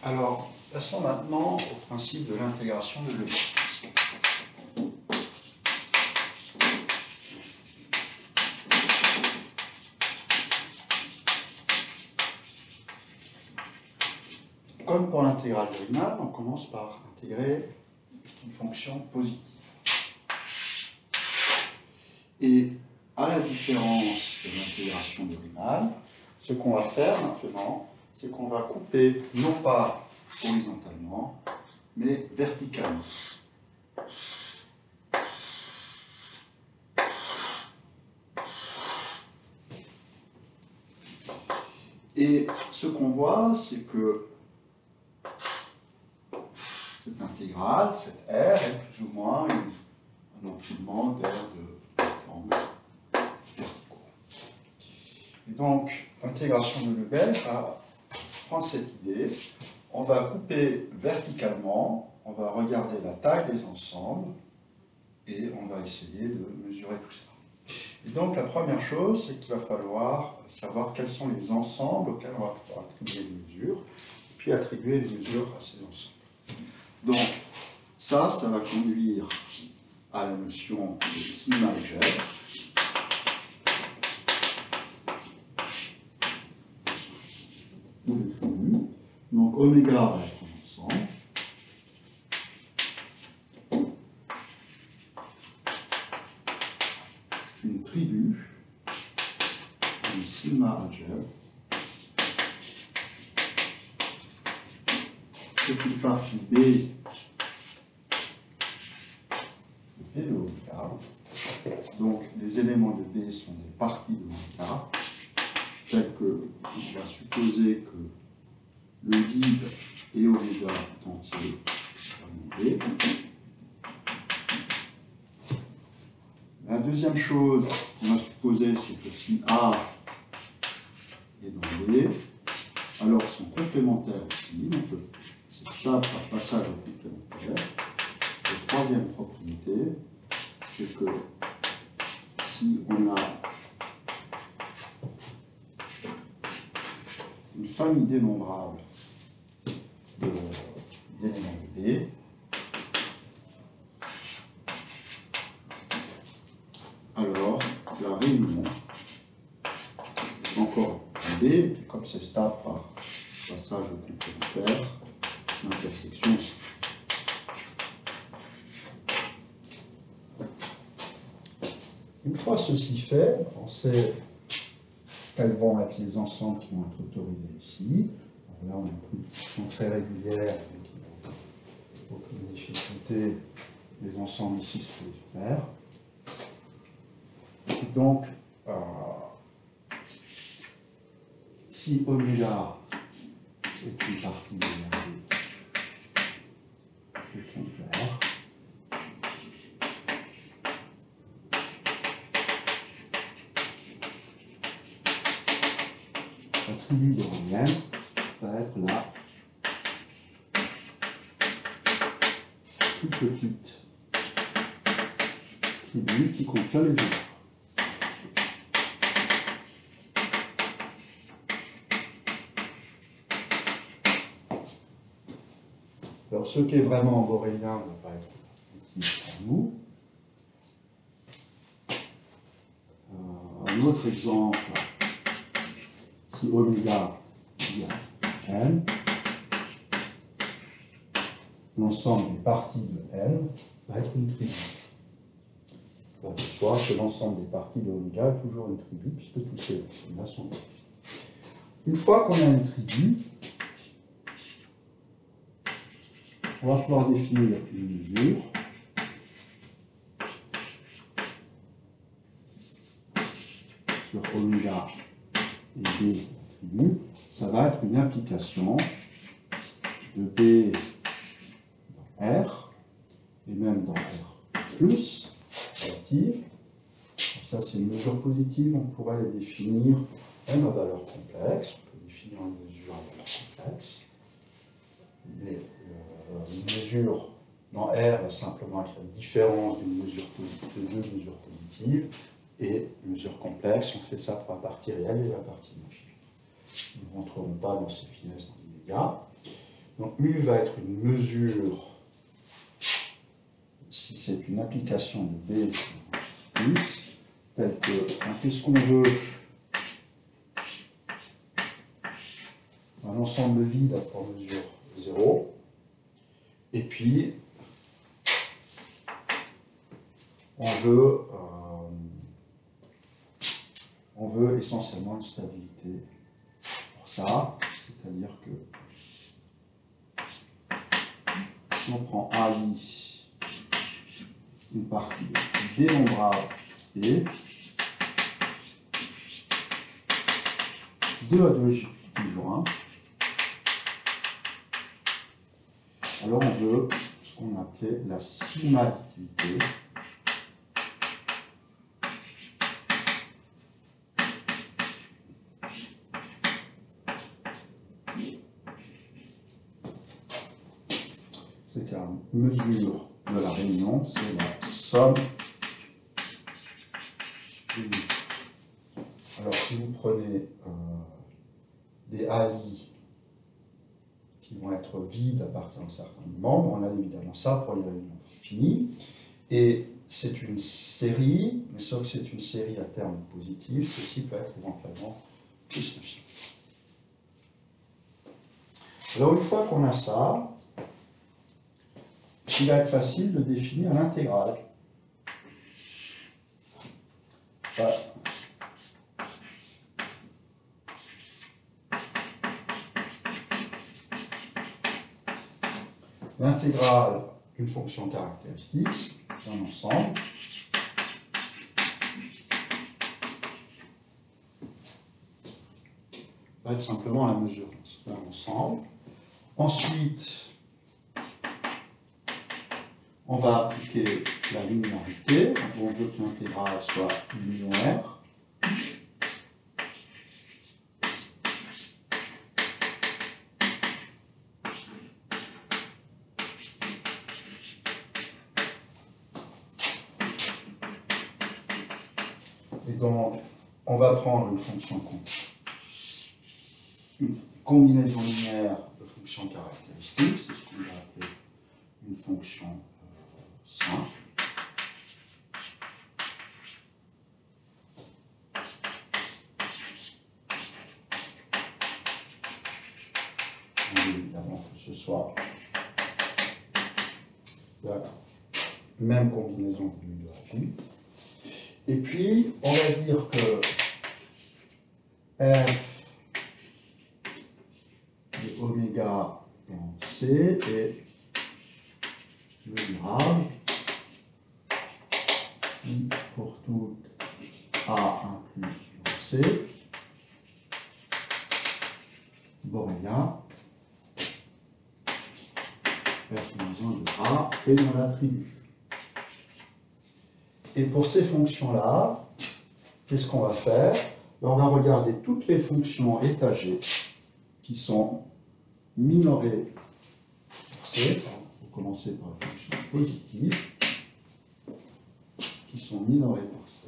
Alors, passons maintenant au principe de l'intégration de Lebesgue. Comme pour l'intégrale de Riemann, on commence par intégrer une fonction positive. Et à la différence de l'intégration de Riemann, ce qu'on va faire maintenant, c'est qu'on va couper non pas horizontalement, mais verticalement. Et ce qu'on voit, c'est que cette intégrale, cette R, est plus ou moins un empilement d'air de rectangles verticaux. Et donc, l'intégration de Lebesgue va prendre cette idée. On va couper verticalement, on va regarder la taille des ensembles et on va essayer de mesurer tout ça. Et donc, la première chose, c'est qu'il va falloir savoir quels sont les ensembles auxquels on va pouvoir attribuer des mesures, puis attribuer les mesures à ces ensembles. Donc, ça va conduire à la notion de sigma algèbre. Ou le tribu. Donc, oméga va être un ensemble. Une tribu, une sigma algèbre. C'est une partie B de oméga. Donc, les éléments de B sont des parties de oméga, telles que on va supposer que le vide et oméga tout entier soit B. La deuxième chose qu'on va supposer, c'est que si A est dans B, alors ils sont complémentaires aussi. Donc, c'est stable par passage au complémentaire. La troisième propriété, c'est que si on a une famille dénombrable d'éléments de B, alors la réunion, encore B, et comme c'est stable par passage au complémentaire, l'intersection aussi. Une fois ceci fait, on sait quels vont être les ensembles qui vont être autorisés ici. Alors là, on a une fonction très régulière qui n'a aucune difficulté. Les ensembles ici se peuvent faire. Donc, si oméga est une partie de RD de ton R, la tribu de Riemann va être la toute petite tribu qui contient les genres. Alors, ce qui est vraiment borélien ne va pas être utile pour nous. Un autre exemple, si oméga égale n, l'ensemble des parties de n va être une tribu. Il va de soi que l'ensemble des parties de oméga est toujours une tribu, puisque tous ces ensembles-là sont tributs. Une fois qu'on a une tribu, on va pouvoir définir une mesure sur oméga et B tribu. Ça va être une implication de B dans R, et même dans R+, relative. Ça, c'est une mesure positive. On pourrait les définir même à valeur complexe. On peut définir une mesure à valeur complexe. Une mesure dans R va simplement être la différence d'une mesure de deux mesures positives, et une mesure complexe, on fait ça pour la partie réelle et la partie imaginaire. Nous ne rentrerons pas dans ces finesses dans l'immédiat. Donc mu va être une mesure, si c'est une application de B plus, telle que, qu'est-ce qu'on veut? Un ensemble vide à mesure 0. Et puis, on veut essentiellement une stabilité pour ça, c'est-à-dire que si on prend AI, une partie dénombrable et 2 à 2 disjoints, alors on veut ce qu'on appelait la sigma-additivité. C'est que la mesure de la réunion, c'est la somme des mesures. Alors si vous prenez des AI qui vont être vides à partir d'un certain moment, on a évidemment ça pour les réunions finies. Et c'est une série, mais sauf que c'est une série à terme positif, ceci peut être éventuellement plus l'infini. Alors une fois qu'on a ça, il va être facile de définir l'intégrale. L'intégrale d'une fonction caractéristique d'un ensemble va être simplement la mesure d'un ensemble. Ensuite, on va appliquer la linéarité. On veut que l'intégrale soit linéaire. Et donc, on va prendre une fonction une combinaison linéaire de fonctions caractéristiques, c'est ce qu'on va appeler une fonction simple. On veut évidemment que ce soit la même combinaison de mu de J. Et puis, on va dire que f de oméga dans C est mesurable si pour tout A inclus dans C, borélien, f-1 de A est dans l'attribut. Et pour ces fonctions-là, qu'est-ce qu'on va faire? On va regarder toutes les fonctions étagées qui sont minorées par C. On va commencer par les fonctions positives qui sont minorées par C.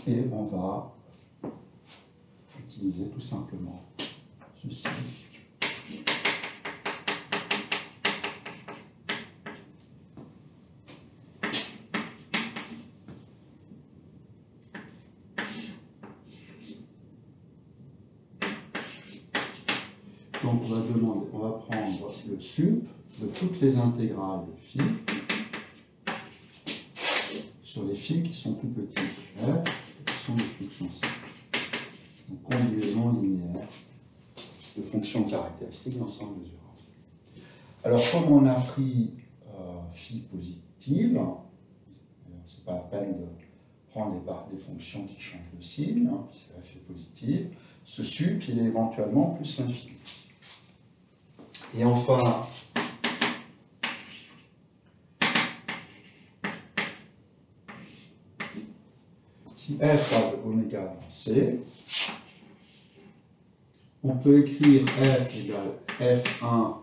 Et on va utiliser tout simplement ceci. Donc on va prendre le sup de toutes les intégrales de phi sur les phi qui sont plus petits que f, qui sont des fonctions simples. Donc combinaison linéaire de fonctions caractéristiques d'ensemble mesurable. Alors comme on a pris phi positive, c'est pas la peine de prendre des fonctions qui changent de signe, c'est f est positive, ce sup il est éventuellement plus l'infini. Et enfin, si f a de oméga dans C, on peut écrire f égale f1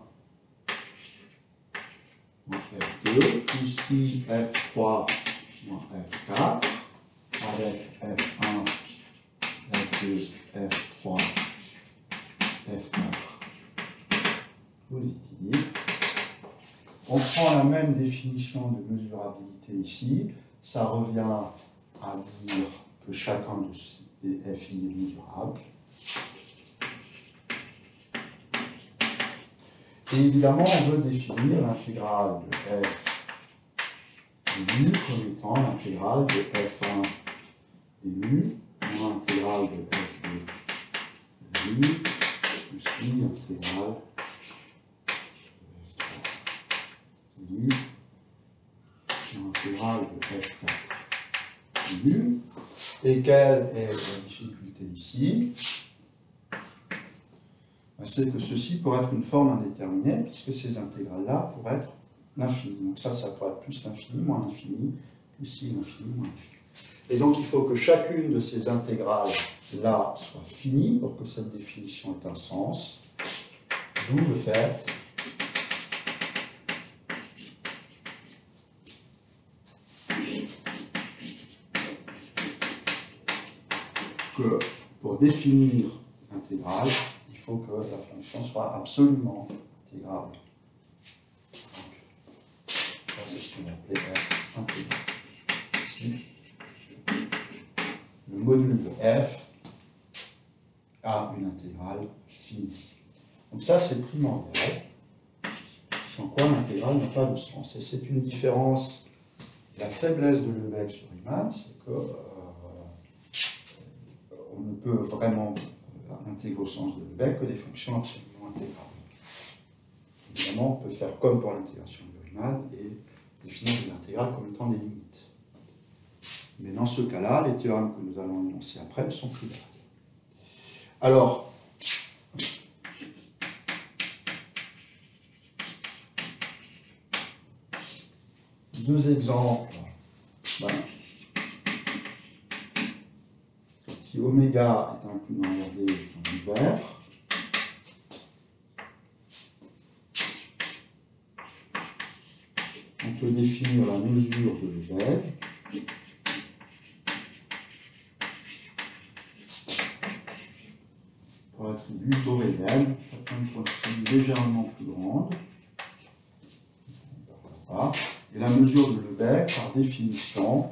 moins f2 plus i f3 moins f4 avec f1, f2, f3, f4 positive. On prend la même définition de mesurabilité ici. Ça revient à dire que chacun de ces fi est mesurable. Et évidemment, on veut définir l'intégrale de f de mu comme étant l'intégrale de f1 des mu moins l'intégrale de f2 de mu plus i intégrale de f3 de mu l'intégrale de f4 de mu. Et quelle est la difficulté ici? C'est que ceci pourrait être une forme indéterminée, puisque ces intégrales-là pourraient être l'infini. Donc ça pourrait être plus l'infini, moins l'infini, plus ci, l'infini, moins l'infini. Et donc il faut que chacune de ces intégrales-là soit finie pour que cette définition ait un sens. D'où le fait que pour définir l'intégrale, il faut que la fonction soit absolument intégrable. Donc, là, c'est ce qu'on appelait f intégrale. Ici, le module de f a une intégrale finie. Donc ça, c'est primordial, sans quoi l'intégrale n'a pas de sens. Et c'est une différence, la faiblesse de Lebesgue sur Riemann, c'est que on ne peut vraiment intégrer au sens de Lebesgue que des fonctions absolument intégrales. Évidemment, on peut faire comme pour l'intégration de Riemann et définir les intégrales comme étant des limites. Mais dans ce cas-là, les théorèmes que nous allons énoncer après ne sont plus valides. Alors, deux exemples. Voilà. Si oméga est inclus dans RD en vert, on peut définir la mesure de Lebesgue pour l'attribut borélien, chacun pour l'attribut légèrement plus grande. Voilà. Et la mesure de Lebesgue, par définition,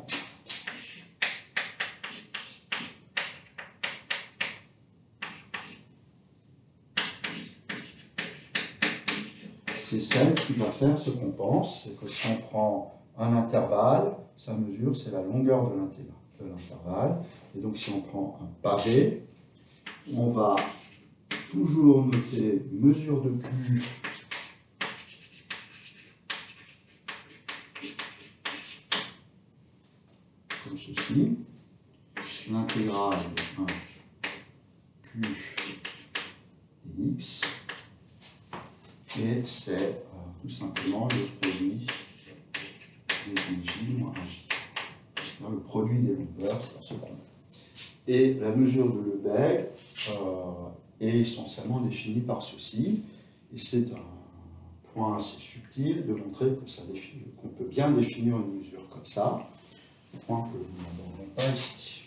c'est celle qui va faire ce qu'on pense, c'est que si on prend un intervalle, sa mesure c'est la longueur de l'intervalle. Et donc si on prend un pavé, on va toujours noter mesure de Q comme ceci. L'intégrale de 1 Q dx. Et c'est tout simplement le produit des J moins J. Le produit des longueurs, c'est ce qu'on a. Et la mesure de Lebesgue est essentiellement définie par ceci. Et c'est un point assez subtil de montrer que qu'on peut bien définir une mesure comme ça. Un point que nous n'aborderons pas ici.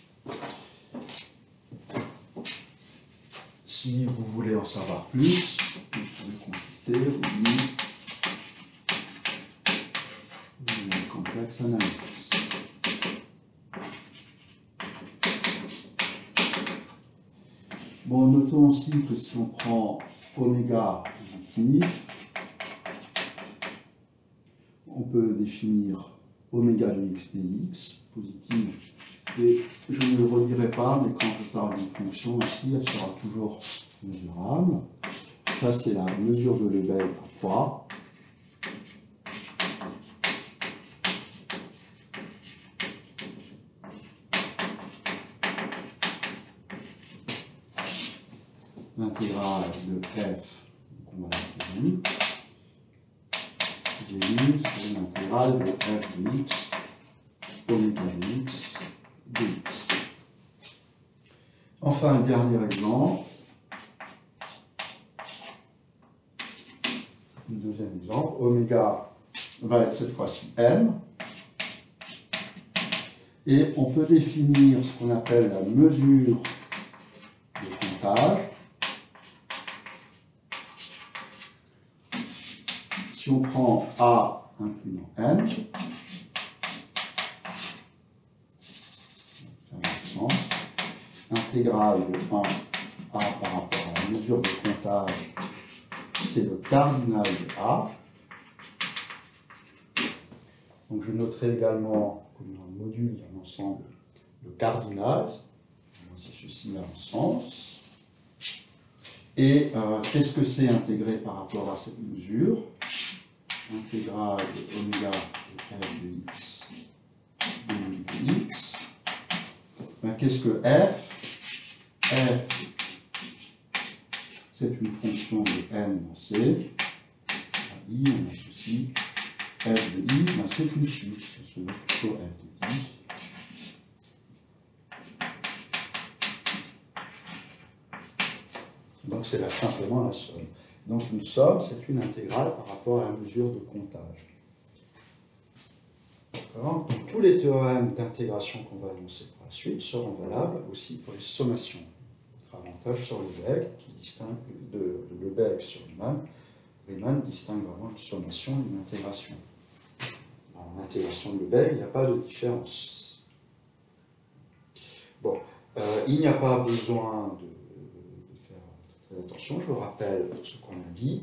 Si vous voulez en savoir plus, vous pouvez consulter le complexe analysis. Bon, notons aussi que si on prend oméga positif, on peut définir oméga de x dx positive. Et je ne le redirai pas, mais quand je parle d'une fonction ici, elle sera toujours mesurable. Ça, c'est la mesure de Lebesgue à poids. L'intégrale de f, donc on va l'appeler du, c'est l'intégrale de f de x, oméga de x, dx. Enfin, le dernier exemple, le deuxième exemple, oméga va être cette fois-ci m, et on peut définir ce qu'on appelle la mesure de comptage si on prend A incluant N, intégrale de 1 A par rapport à la mesure de comptage, c'est le cardinal de A. Donc je noterai également, comme dans le module, il y a un ensemble de cardinal. Si ceci a un sens. Et qu'est-ce que c'est intégré par rapport à cette mesure? Intégrale de oméga de f de x de x. Ben, qu'est-ce que f? F, c'est une fonction de n dans c. À i, on associe f de i, ben, c'est une suite, ce n'est plutôt f de i. Donc c'est là simplement la somme. Donc une somme, c'est une intégrale par rapport à la mesure de comptage. Donc tous les théorèmes d'intégration qu'on va énoncer par la suite seront valables aussi pour les sommations. Notre avantage sur Lebesgue, qui distingue de Lebesgue sur Riemann. Riemann distingue vraiment une sommation et une intégration. Dans l'intégration de Lebesgue, il n'y a pas de différence. Bon, il n'y a pas besoin de faire très attention, je vous rappelle ce qu'on a dit.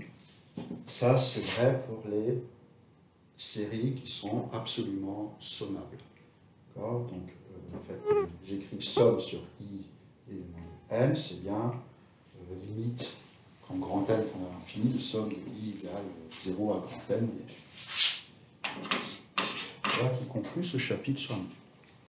Ça, c'est vrai pour les séries qui sont absolument sommables. D'accord? Donc, en fait, j'écris somme sur i élément de n, c'est bien limite, quand grand n tend à l'infini, de somme de i égale 0 à grand n. Voilà qui conclut ce chapitre sur la mesure.